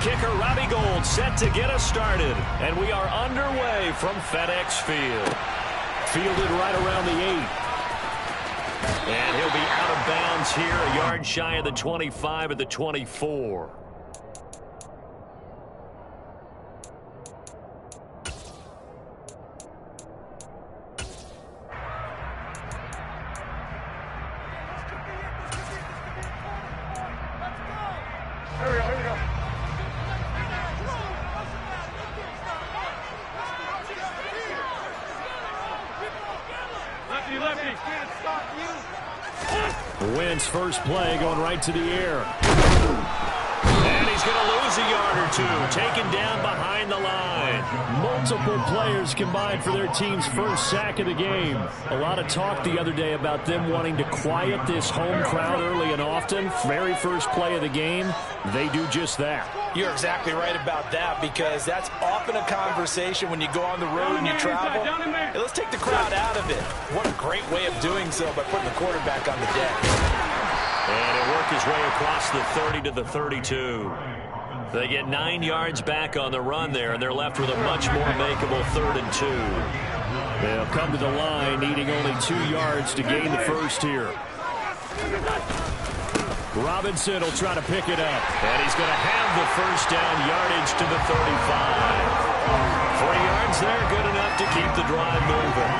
kicker Robbie Gould set to get us started. And we are underway from FedEx Field. Fielded right around the 8. And he'll be out of bounds here, a yard shy of the 25 at the 24. Wentz first play going right to the air. And he's going to lose a yard or two. Taken down behind the line. Multiple players combined for their team's first sack of the game. A lot of talk the other day about them wanting to quiet this home crowd early and often. Very first play of the game, they do just that. You're exactly right about that, because that's often a conversation when you go on the road and you travel. Hey, let's take the crowd out of it. What a great way of doing so by putting the quarterback on the deck. And it worked his way across the 30 to the 32. They get 9 yards back on the run there, and they're left with a much more makeable 3rd and 2. They'll come to the line needing only 2 yards to gain the first here. Robinson will try to pick it up. And he's going to have the first down yardage to the 35. 3 yards there, good enough to keep the drive moving.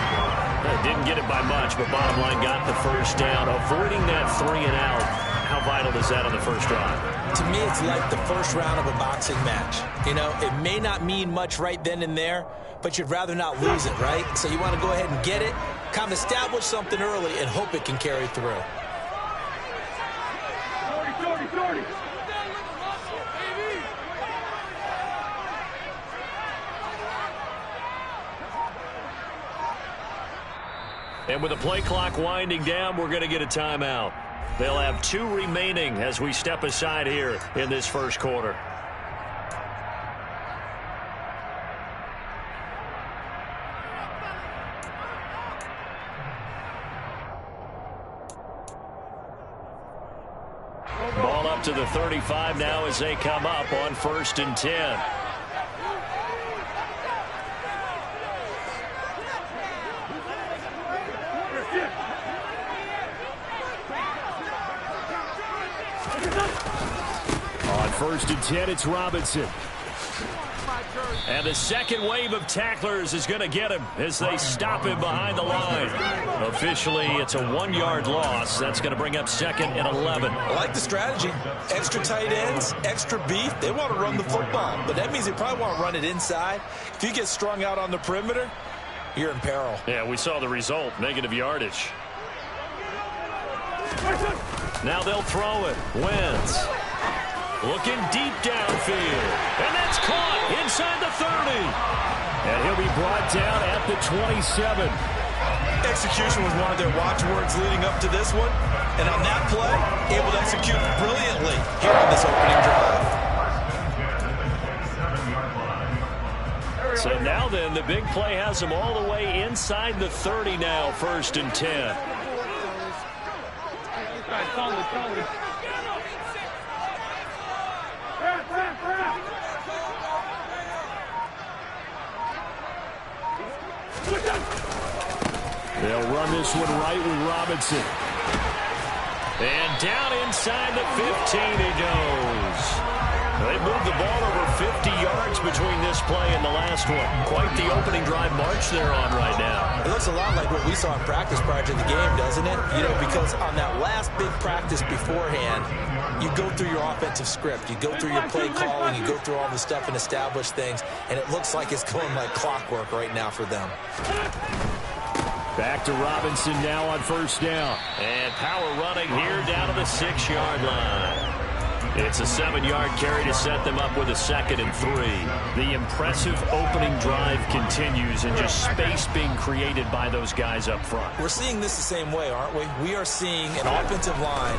Didn't get it by much, but bottom line got the first down. Avoiding that 3 and out, how vital is that on the first drive? To me, it's like the first round of a boxing match. You know, it may not mean much right then and there, but you'd rather not lose it, right? So you want to go ahead and get it, kind of establish something early, and hope it can carry through. And with the play clock winding down, we're going to get a timeout. They'll have 2 remaining as we step aside here in this first quarter. Ball up to the 35 now as they come up on 1st and 10. On 1st and 10, it's Robinson. And the second wave of tacklers is going to get him as they stop him behind the line. Officially, it's a 1-yard loss. That's going to bring up 2nd and 11. I like the strategy. Extra tight ends, extra beef. They want to run the football, but that means they probably want to run it inside. If you get strung out on the perimeter, you're in peril. Yeah, we saw the result, negative yardage. Now they'll throw it. Wentz looking deep downfield. And that's caught inside the 30. And he'll be brought down at the 27. Execution was one of their watchwords leading up to this one. And on that play, able to execute brilliantly here on this opening drive. So now then, the big play has them all the way inside the 30 now, 1st and 10. They'll run this one right with Robinson. And down inside the 15 he goes. They moved the ball over 50 yards between this play and the last one. Quite the opening drive march they're on right now. It looks a lot like what we saw in practice prior to the game, doesn't it? You know, because on that last big practice beforehand, you go through your offensive script. You go through your play calling. You go through all the stuff and establish things. And it looks like it's going like clockwork right now for them. Back to Robinson now on 1st down. And power running here down to the 6-yard line. It's a 7-yard carry to set them up with a 2nd and 3. The impressive opening drive continues, and just space being created by those guys up front. We're seeing this the same way, aren't we? We are seeing an offensive line,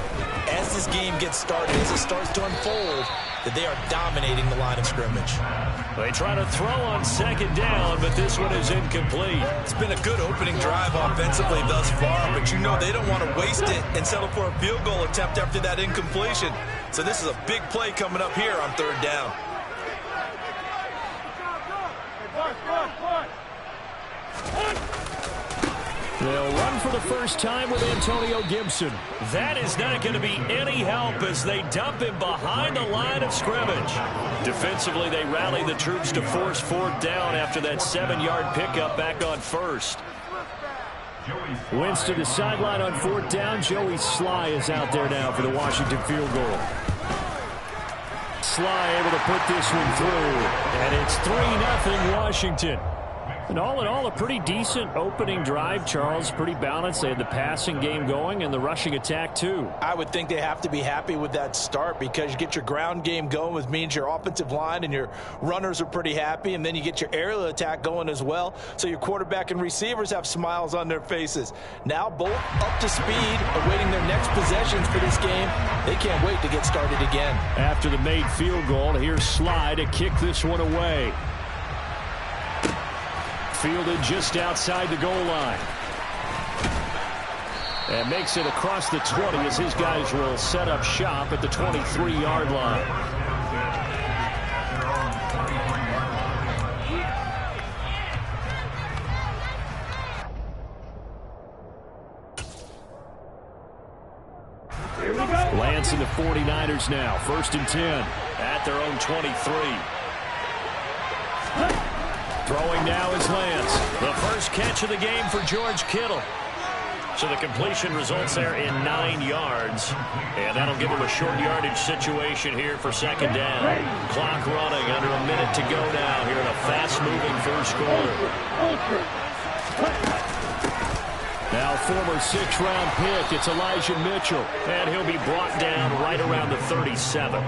as this game gets started, as it starts to unfold, that they are dominating the line of scrimmage. They try to throw on 2nd down, but this one is incomplete. It's been a good opening drive offensively thus far, but you know they don't want to waste it and settle for a field goal attempt after that incompletion. So this is a big play coming up here on 3rd down. for the first time with Antonio Gibson. That is not going to be any help as they dump him behind the line of scrimmage. Defensively, they rally the troops to force fourth down after that 7-yard pickup back on first. Wentz to the sideline on fourth down. Joey Sly is out there now for the Washington field goal. Sly able to put this one through, and it's 3-0 Washington. And all in all, a pretty decent opening drive, Charles. Pretty balanced. They had the passing game going and the rushing attack, too. I would think they have to be happy with that start because you get your ground game going, which means your offensive line and your runners are pretty happy, and then you get your aerial attack going as well. So your quarterback and receivers have smiles on their faces. Now both up to speed, awaiting their next possessions for this game. They can't wait to get started again. After the made field goal, here's Sly to kick this one away. Fielded just outside the goal line. And makes it across the 20 as his guys will set up shop at the 23-yard line. Lance and the 49ers now. 1st and 10 At their own 23. Throwing now is Lance. The first catch of the game for George Kittle. So the completion results there in 9 yards. And that'll give him a short yardage situation here for 2nd down. Clock running, under a minute to go now here in a fast-moving first quarter. Now former 6th-round pick, it's Elijah Mitchell. And he'll be brought down right around the 37.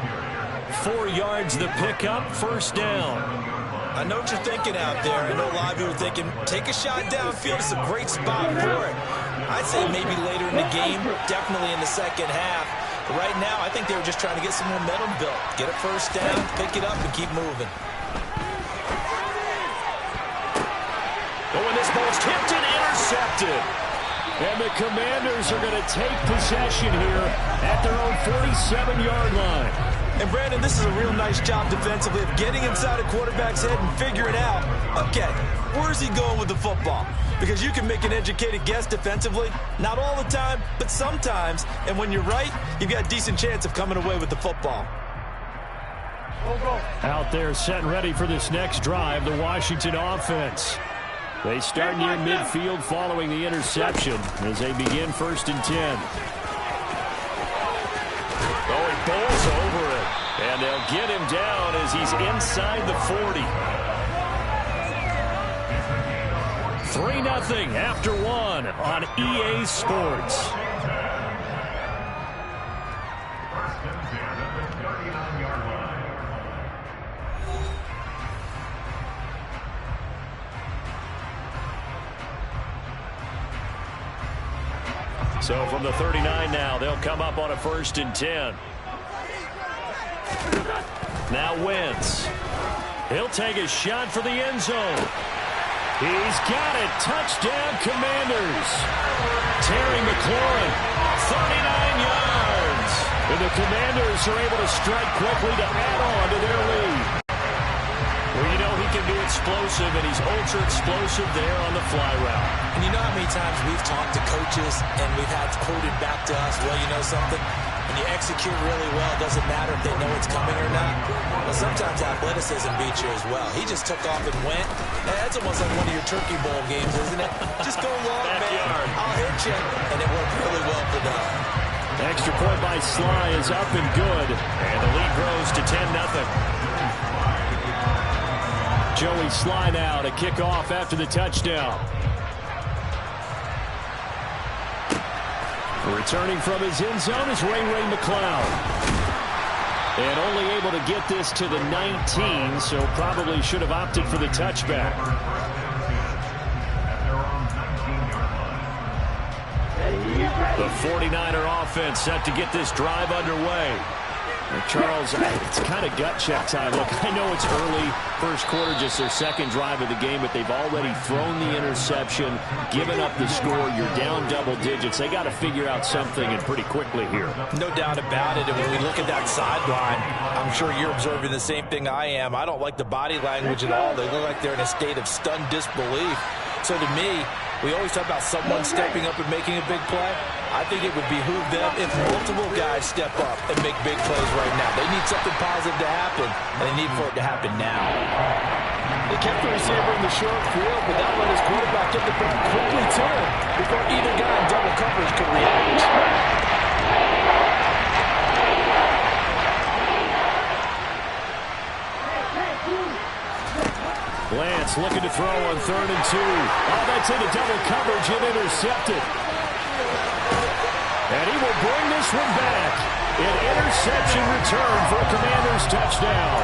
4 yards the pickup, 1st down. I know what you're thinking out there. I know a lot of you are thinking, take a shot downfield. It's a great spot for it. I'd say maybe later in the game, definitely in the second half. But right now, I think they were just trying to get some momentum built. Get a 1st down, pick it up, and keep moving. Oh, and this ball's tipped and intercepted. And the Commanders are going to take possession here at their own 47-yard line. And, Brandon, this is a real nice job defensively of getting inside a quarterback's head and figuring out, okay, where's he going with the football? Because you can make an educated guess defensively. Not all the time, but sometimes. And when you're right, you've got a decent chance of coming away with the football. Out there set and ready for this next drive, the Washington offense. They start near midfield following the interception as they begin 1st and 10. Oh, he bowls over it. And they'll get him down as he's inside the 40. 3-0 after 1 on EA Sports. So from the 39 now, they'll come up on a 1st and 10. Now Wentz. He'll take a shot for the end zone. He's got it. Touchdown, Commanders. Terry McLaurin, 39 yards. And the Commanders are able to strike quickly to add on to their lead. Well, you know he can be explosive, and he's ultra-explosive there on the fly route. And you know how many times we've talked to coaches and we've had quoted back to us, well, you know something? When you execute really well, it doesn't matter if they know it's coming or not. Well, sometimes athleticism beats you as well. He just took off and went. That's almost like one of your Turkey Bowl games, isn't it? Just go long, man. I'll hit you. And it worked really well for them. Extra point by Sly is up and good. And the lead grows to 10-0. Joey Sly now to kick off after the touchdown. Returning from his end zone is Ray McCloud. And only able to get this to the 19, so probably should have opted for the touchback. The 49er offense set to get this drive underway. Charles, it's kind of gut check time. Look, I know it's early, first quarter, just their 2nd drive of the game, but they've already thrown the interception, given up the score. You're down double digits. They got to figure out something, and pretty quickly here. No doubt about it. And when we look at that sideline, I'm sure you're observing the same thing I am. I don't like the body language at all. They look like they're in a state of stunned disbelief. So to me, We always talk about someone stepping up and making a big play. I think it would behoove them if multiple guys step up and make big plays right now. They need something positive to happen, and they need for it to happen now. They kept the receiver in the short field, but that let his quarterback get the ball quickly to him before either guy in double coverage could react. Lance looking to throw on 3rd and 2. Oh, that's into double coverage and intercepted. And he will bring this one back. An interception return for a Commanders touchdown.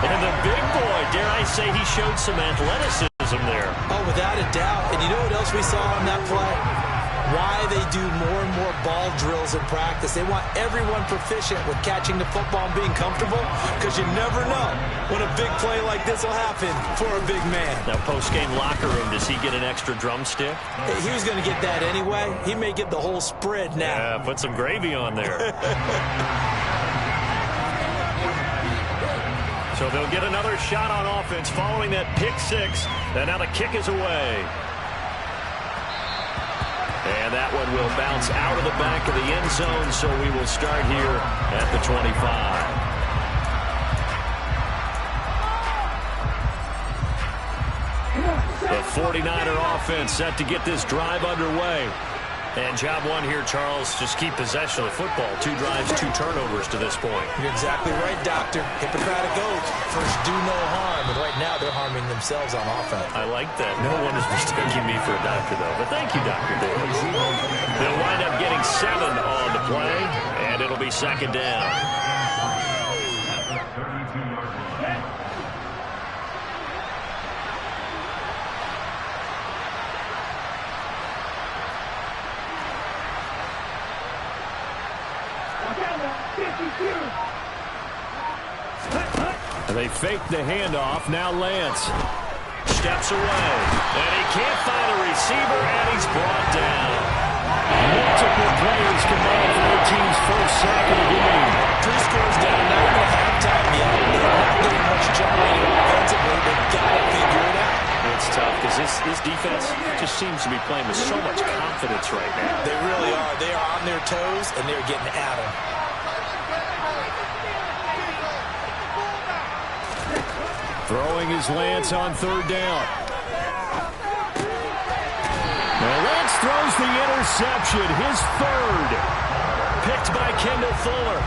And the big boy, dare I say, he showed some athleticism there. Oh, without a doubt. And you know what else we saw on that play? Why they do more and more ball drills in practice. They want everyone proficient with catching the football and being comfortable, because you never know when a big play like this will happen for a big man. Now, post-game locker room, does he get an extra drumstick? He was going to get that anyway. He may get the whole spread now. Yeah, put some gravy on there. So they'll get another shot on offense following that pick 6. And now the kick is away. And that one will bounce out of the back of the end zone, so we will start here at the 25. The 49er offense set to get this drive underway. And job one here, Charles, just keep possession of the football. 2 drives, 2 turnovers to this point. You're exactly right, Doctor. Hippocratic oath. First, do no harm. And right now, they're harming themselves on offense. I like that. No one is mistaking me for a doctor, though. But thank you, Dr. Davis. They'll wind up getting 7 on the play, and it'll be 2nd down. They fake the handoff. Now Lance steps away. And he can't find a receiver, and he's brought down. Multiple players combined for their team's first sack of the game. 2 scores down. Not even halftime yet. They're not getting much generated offensively. They've got to figure it out. It's tough because this defense just seems to be playing with so much confidence right now. They really are. They are on their toes, and they're getting at them. Throwing his Lance on 3rd down. Now Lance throws the interception, his 3rd. Picked by Kendall Fuller.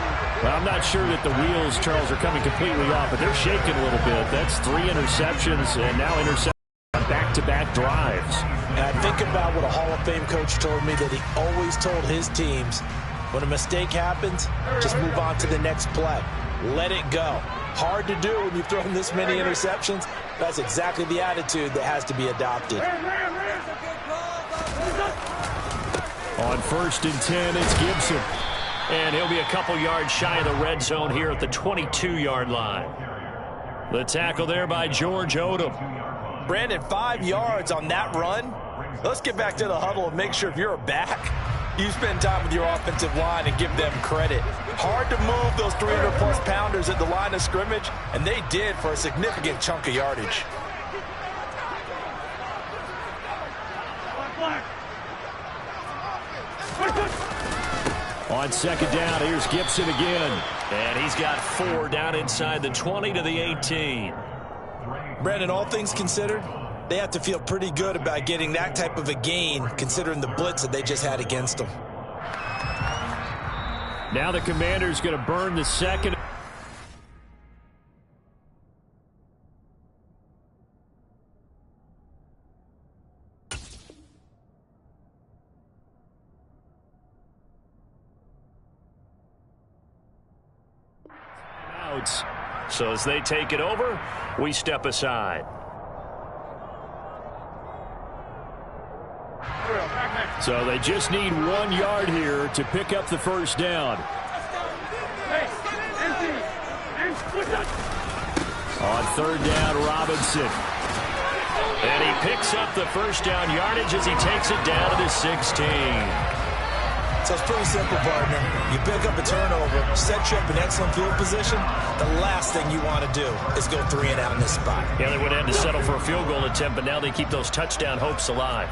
Well, I'm not sure that the wheels, Charles, are coming completely off, but they're shaking a little bit. That's 3 interceptions, and now interceptions on back-to-back drives. And I think about what a Hall of Fame coach told me, that he always told his teams, when a mistake happens, just move on to the next play. Let it go. Hard to do when you've thrown this many interceptions. That's exactly the attitude that has to be adopted. On 1st and 10, it's Gibson. And he'll be a couple yards shy of the red zone here at the 22-yard line. The tackle there by George Odom. Brandon, 5 yards on that run. Let's get back to the huddle and make sure if you're a back, you spend time with your offensive line and give them credit. Hard to move those 300-plus pounders at the line of scrimmage, and they did for a significant chunk of yardage. On 2nd down, here's Gibson again. And he's got 4 down inside the 20 to the 18. Brandon, all things considered, they have to feel pretty good about getting that type of a gain, considering the blitz that they just had against them. Now the Commanders going to burn the 2nd. So as they take it over, we step aside. So they just need 1 yard here to pick up the 1st down. On 3rd down, Robinson. And he picks up the 1st down yardage as he takes it down to the 16. So it's pretty simple, partner. You pick up a turnover, set you up in excellent field position. The last thing you want to do is go 3 and out in this spot. Yeah, they would have had to settle for a field goal attempt, but now they keep those touchdown hopes alive.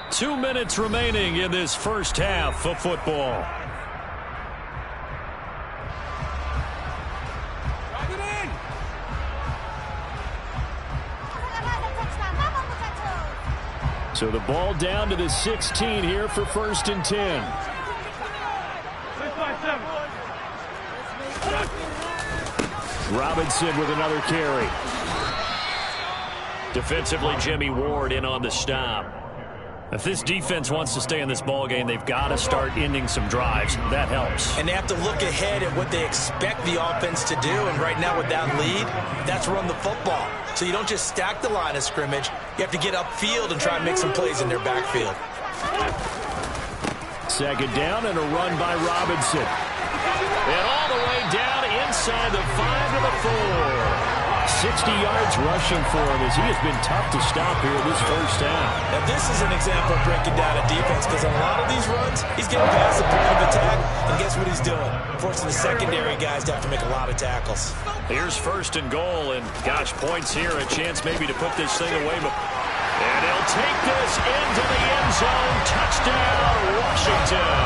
2 minutes remaining in this first half of football. So the ball down to the 16 here for 1st and 10. Robinson with another carry. Defensively, Jimmy Ward in on the stop. If this defense wants to stay in this ballgame, they've got to start ending some drives. That helps. And they have to look ahead at what they expect the offense to do. And right now with that lead, that's run the football. So you don't just stack the line of scrimmage. You have to get upfield and try and make some plays in their backfield. 2nd down and a run by Robinson. And all the way down inside the 5 to the 4. 60 yards rushing for him as he has been tough to stop here this first half. Now this is an example of breaking down a defense, because on a lot of these runs, he's getting past the point of attack, and guess what he's doing? Forcing the secondary guys to have to make a lot of tackles. Here's 1st and goal, and gosh, points here, a chance maybe to put this thing away. And he'll take this into the end zone. Touchdown, Washington.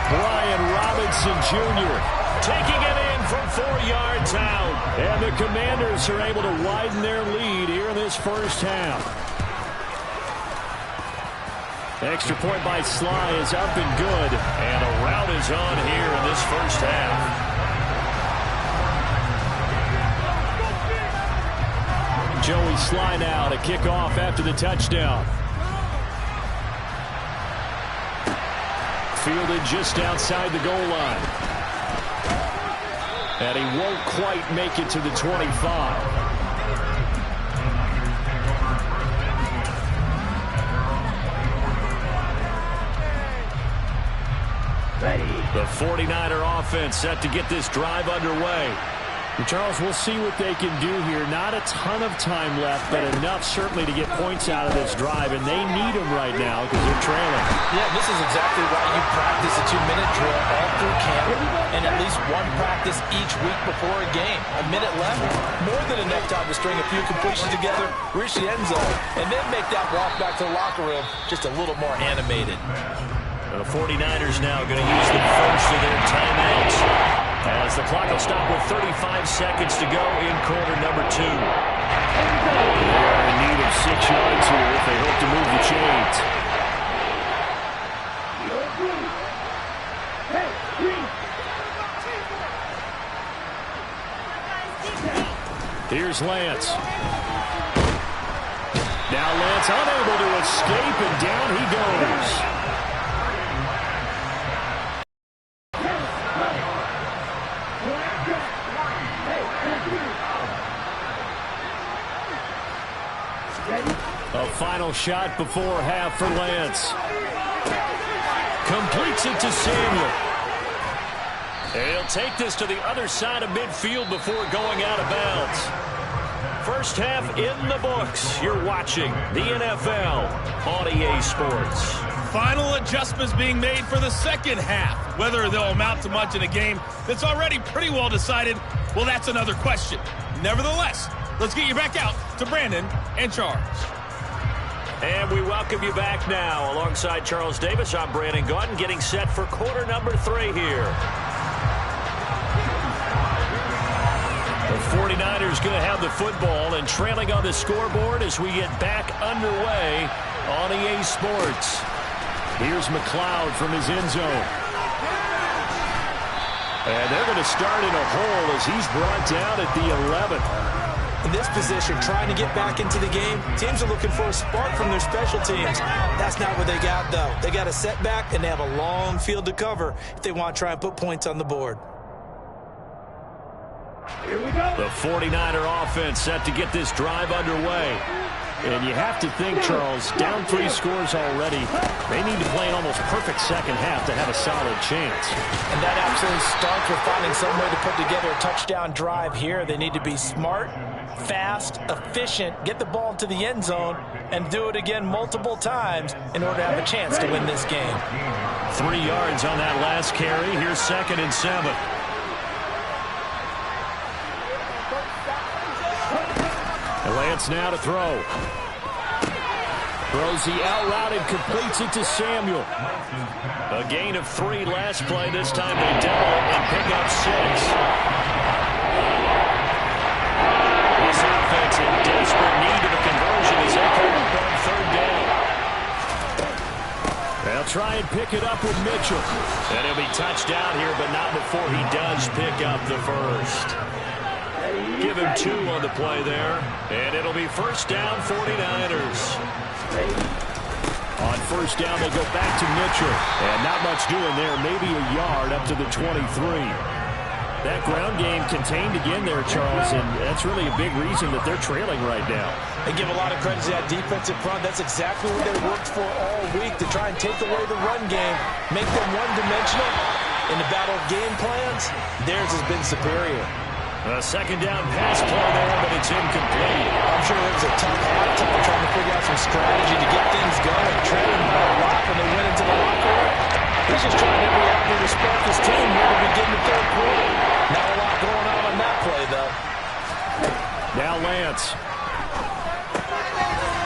Brian Robinson Jr. taking it in from 4 yards out. And the Commanders are able to widen their lead here in this first half. Extra point by Sly is up and good. And a rout is on here in this first half. Joey Sly now to kick off after the touchdown. Fielded just outside the goal line. And he won't quite make it to the 25. The 49er offense set to get this drive underway. And Charles, we'll see what they can do here. Not a ton of time left, but enough certainly to get points out of this drive, and they need them right now because they're trailing. Yeah, this is exactly why you practice a 2-minute drill all through camp and at least one practice each week before a game. A minute left, more than enough time to string a few completions together, reach the end zone, and then make that walk back to the locker room just a little more animated. The 49ers now going to use the first of their timeouts, as the clock will stop with 35 seconds to go in quarter number 2. They're in need of 6 yards here if they hope to move the chains. Here's Lance. Now Lance unable to escape, and down he goes. A final shot before half for Lance. Completes it to Samuel. And he'll take this to the other side of midfield before going out of bounds. First half in the books. You're watching the NFL on EA Sports. Final adjustments being made for the second half. Whether they'll amount to much in a game that's already pretty well decided, well, that's another question. Nevertheless, let's get you back out to Brandon and Charles. And we welcome you back now. Alongside Charles Davis, I'm Brandon Gaudin, getting set for quarter number 3 here. The 49ers going to have the football and trailing on the scoreboard as we get back underway on EA Sports. Here's McLeod from his end zone. And they're going to start in a hole as he's brought down at the 11th. In this position, trying to get back into the game, teams are looking for a spark from their special teams. That's not what they got, though. They got a setback, and they have a long field to cover if they want to try and put points on the board. Here we go. The 49er offense set to get this drive underway. And you have to think, Charles, down 3 scores already. They need to play an almost perfect second half to have a solid chance. And that absolutely starts with finding some way to put together a touchdown drive here. They need to be smart, fast, efficient, get the ball into the end zone, and do it again multiple times in order to have a chance to win this game. 3 yards on that last carry. Here's 2nd and 7. Lance now to throw. Throws the out route and completes it to Samuel. A gain of 3 last play. This time they double it and pick up 6. This offense in desperate need of a conversion as they come up on 3rd down. They'll try and pick it up with Mitchell. And he'll be touched out here, but not before he does pick up the first. Give him 2 on the play there. And it'll be 1st down, 49ers. On 1st down, they go back to Mitchell. And not much doing there. Maybe a yard up to the 23. That ground game contained again there, Charles, and that's really a big reason that they're trailing right now. They give a lot of credit to that defensive front. That's exactly what they worked for all week, to try and take away the run game, make them one-dimensional. In the battle of game plans, theirs has been superior. A 2nd down pass play there, but it's incomplete. I'm sure it was a tough halftime trying to figure out some strategy to get things going. Trailing by a lot when they went into the locker room. He's just trying every avenue to spark his team here to begin the 3rd quarter. Not a lot going on that play, though. Now Lance.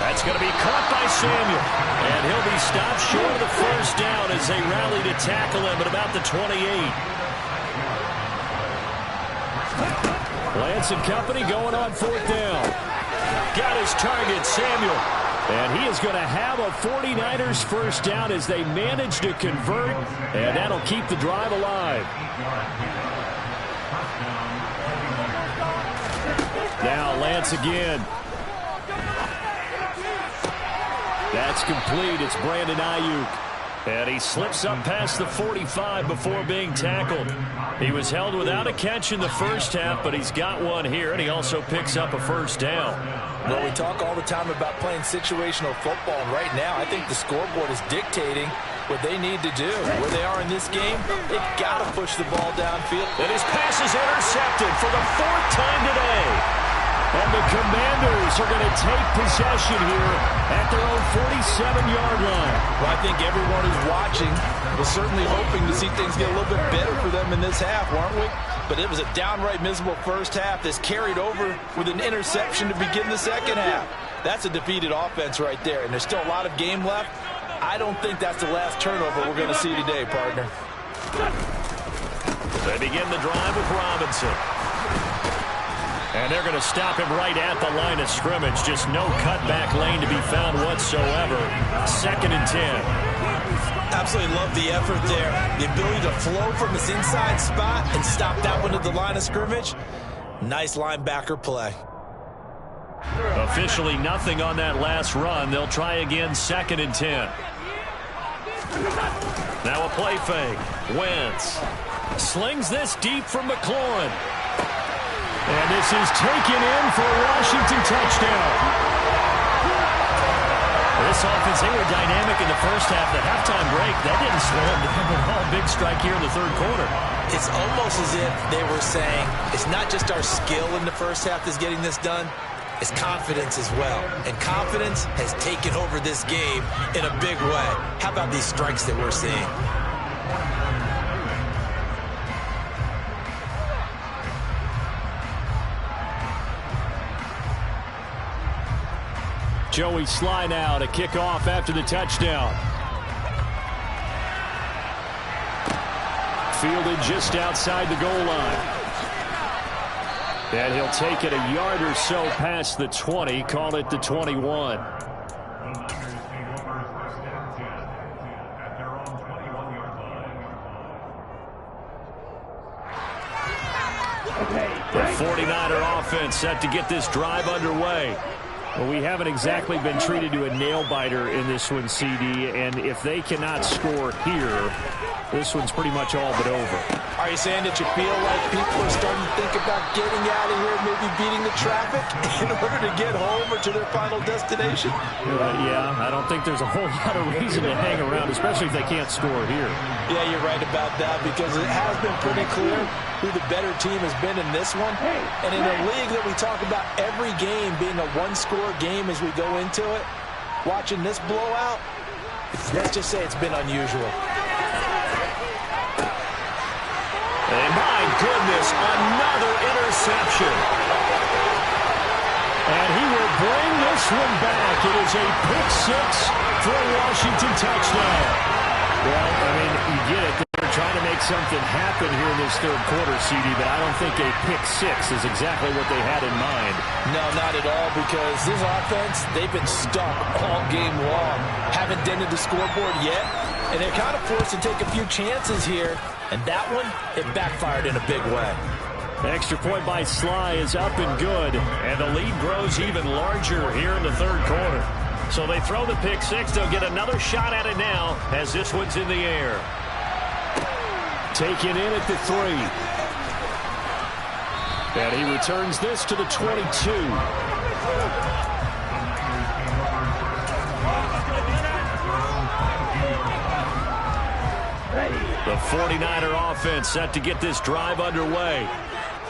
That's going to be caught by Samuel. And he'll be stopped short of the 1st down as they rally to tackle him at about the 28. Lance and company going on 4th down. Got his target, Samuel. And he is going to have a 49ers 1st down as they manage to convert. And that'll keep the drive alive. Now Lance again. That's complete. It's Brandon Ayuk. And he slips up past the 45 before being tackled. He was held without a catch in the 1st half, but he's got one here, and he also picks up a 1st down. Well, we talk all the time about playing situational football, and right now I think the scoreboard is dictating what they need to do. Where they are in this game, they've got to push the ball downfield. And his pass is intercepted for the 4th time today. And the Commanders are going to take possession here at their own 47-yard line. Well, I think everyone who's watching was certainly hoping to see things get a little bit better for them in this half, weren't we? But it was a downright miserable 1st half that's carried over with an interception to begin the 2nd half. That's a defeated offense right there, and there's still a lot of game left. I don't think that's the last turnover we're going to see today, partner. They begin the drive with Robinson. And they're going to stop him right at the line of scrimmage. Just no cutback lane to be found whatsoever. 2nd and 10. Absolutely love the effort there. The ability to flow from his inside spot and stop that one at the line of scrimmage. Nice linebacker play. Officially nothing on that last run. They'll try again, 2nd and 10. Now a play fake. Wentz slings this deep from McLaurin. And this is taken in for a Washington touchdown. This offense, they were dynamic in the 1st half. The halftime break, that didn't slow them down at all. Big strike here in the 3rd quarter. It's almost as if they were saying, it's not just our skill in the 1st half that's getting this done, it's confidence as well. And confidence has taken over this game in a big way. How about these strikes that we're seeing? Joey Sly now to kick off after the touchdown. Fielded just outside the goal line. And he'll take it a yard or so past the 20, call it the 21. The 49er offense set to get this drive underway. Well, we haven't exactly been treated to a nail-biter in this one, CD, and if they cannot score here, this one's pretty much all but over. I Are you saying that you feel like people are starting to think about getting out of here, maybe beating the traffic in order to get home or to their final destination? Yeah, I don't think there's a whole lot of reason to hang around, especially if they can't score here. Yeah, you're right about that, because it has been pretty clear who the better team has been in this one. And in a league that we talk about every game being a one-score game as we go into it, watching this blowout, let's just say it's been unusual. And my goodness, another interception. And he will bring this one back. It is a pick six for a Washington touchdown. Well, I mean, you get it. They're trying to make something happen here in this third quarter, CD, but I don't think a pick six is exactly what they had in mind. No, not at all, because this offense, they've been stuck all game long. Haven't dented the scoreboard yet, and they're kind of forced to take a few chances here. And that one, it backfired in a big way. Extra point by Sly is up and good. And the lead grows even larger here in the third quarter. So they throw the pick six. They'll get another shot at it now as this one's in the air. Taken in at the 3. And he returns this to the 22. The 49er offense set to get this drive underway.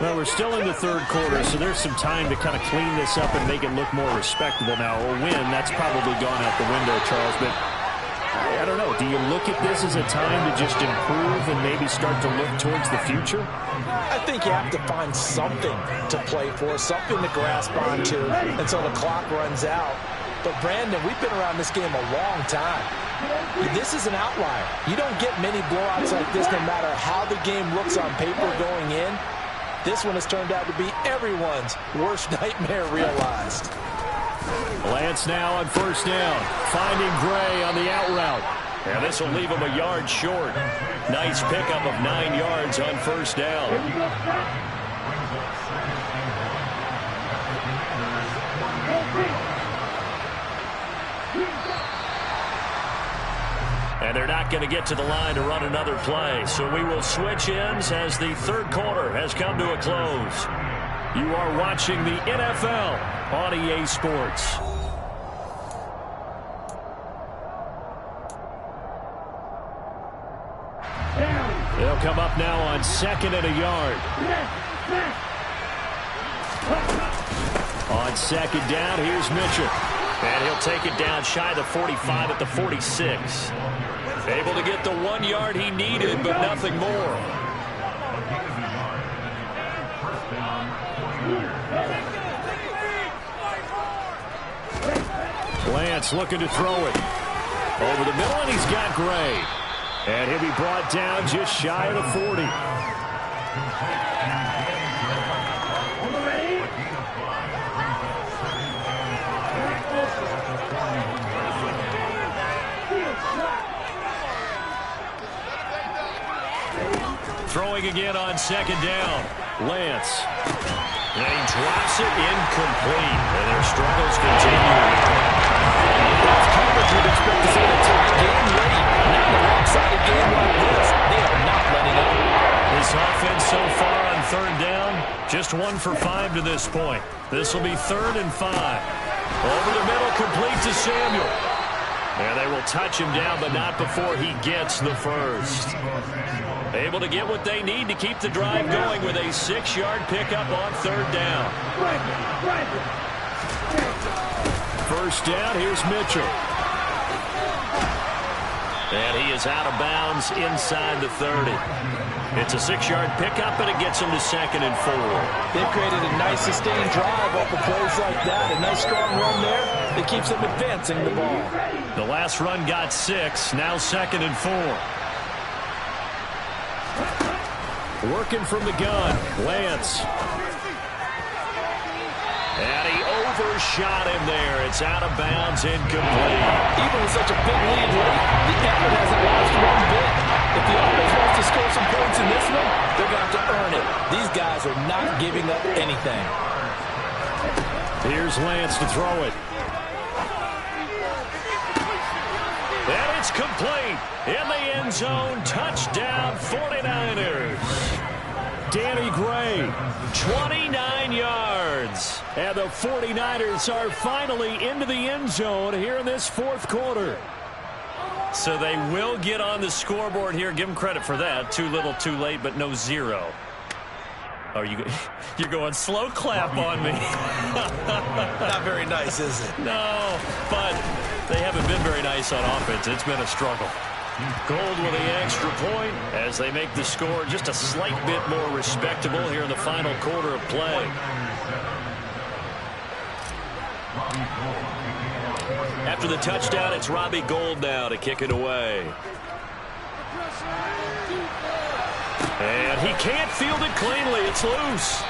Well, we're still in the third quarter, so there's some time to kind of clean this up and make it look more respectable now. A win, that's probably gone out the window, Charles, but I don't know. Do you look at this as a time to just improve and maybe start to look towards the future? I think you have to find something to play for, something to grasp onto until the clock runs out. But, Brandon, we've been around this game a long time. This is an outlier. You don't get many blowouts like this no matter how the game looks on paper going in. This one has turned out to be everyone's worst nightmare realized. Lance now on first down, finding Gray on the out route. And this will leave him a yard short. Nice pickup of 9 yards on first down. And they're not going to get to the line to run another play. So we will switch ends as the third quarter has come to a close. You are watching the NFL on EA Sports. They'll come up now on 2nd and a yard. On 2nd down, here's Mitchell. And he'll take it down shy of the 45 at the 46. Able to get the 1 yard he needed, but nothing more. Lance looking to throw it. Over the middle, and he's got Gray. And he'll be brought down just shy of the 40. Throwing again on 2nd down. Lance. And he drops it incomplete. And their struggles continue. Off coverage, you'd expect to see a tie game late. Not in a lopsided game like this. They are not letting up. This offense so far on 3rd down, just 1 for 5 to this point. This will be 3rd and 5. Over the middle, complete to Samuel. And they will touch him down, but not before he gets the first. Able to get what they need to keep the drive going with a 6-yard pickup on 3rd down. First down, here's Mitchell. And he is out of bounds inside the 30. It's a 6-yard pickup, and it gets him to 2nd and 4. They've created a nice sustained drive off of plays like that. A nice strong run there that keeps them advancing the ball. The last run got 6, now 2nd and 4. Working from the gun, Lance. And he overshot him there. It's out of bounds, incomplete. Even with such a big lead late, the effort hasn't lost one bit. If the offense wants to score some points in this one, they're going to have to earn it. These guys are not giving up anything. Here's Lance to throw it. And it's complete. In the end zone, touchdown 49ers. Danny Gray. 29 yards. And the 49ers are finally into the end zone here in this fourth quarter. So they will get on the scoreboard here. Give them credit for that. Too little, too late, but no zero. Oh, you're going slow clap on me. Not very nice, is it? No, but they haven't been very nice on offense. It's been a struggle. Gold with the extra point As they make the score just a slight bit more respectable here in the final quarter of play. After the touchdown, it's Robbie Gould now to kick it away. And he can't field it cleanly. It's loose.